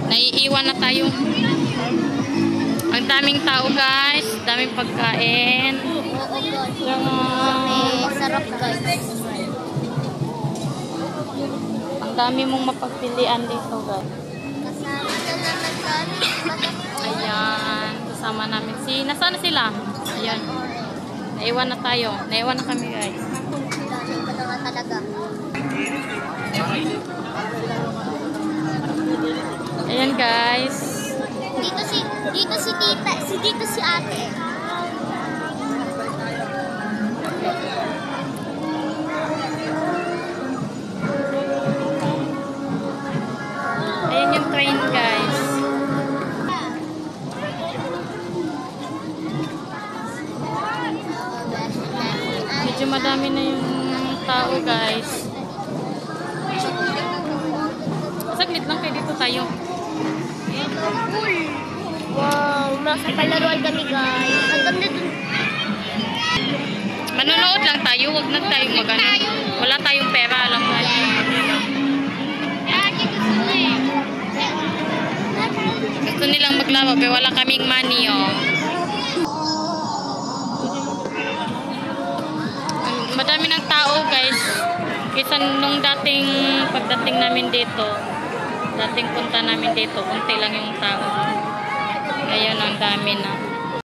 Naiiwan na tayo. Ang daming tao guys. Daming pagkain. Oo guys. Sarap guys. Ang dami mong mapagpilian dito guys. Kasama na naman kami. Ayan. Kasama namin. Nasaan na sila? Ayan. Naiwan na tayo. Naiwan na kami guys. Daming ko na nga talaga. Ayan guys. Dito si tita, dito si ate. Ayan yung train guys. Medyo madami na yung tao guys. Saglit lang kayo dito tayo. Wow, nasa palaruan kami guys. Ang ganda dun. Manonood lang tayo, huwag na tayong magano. Wala tayong pera, alam mo. Gusto nilang maglaro, pero wala kaming money, oh. Madami ng tao, guys. Kaysa nung pagdating namin dito, dating punta namin dito, kunti lang yung tao. Ayan, ang dami na.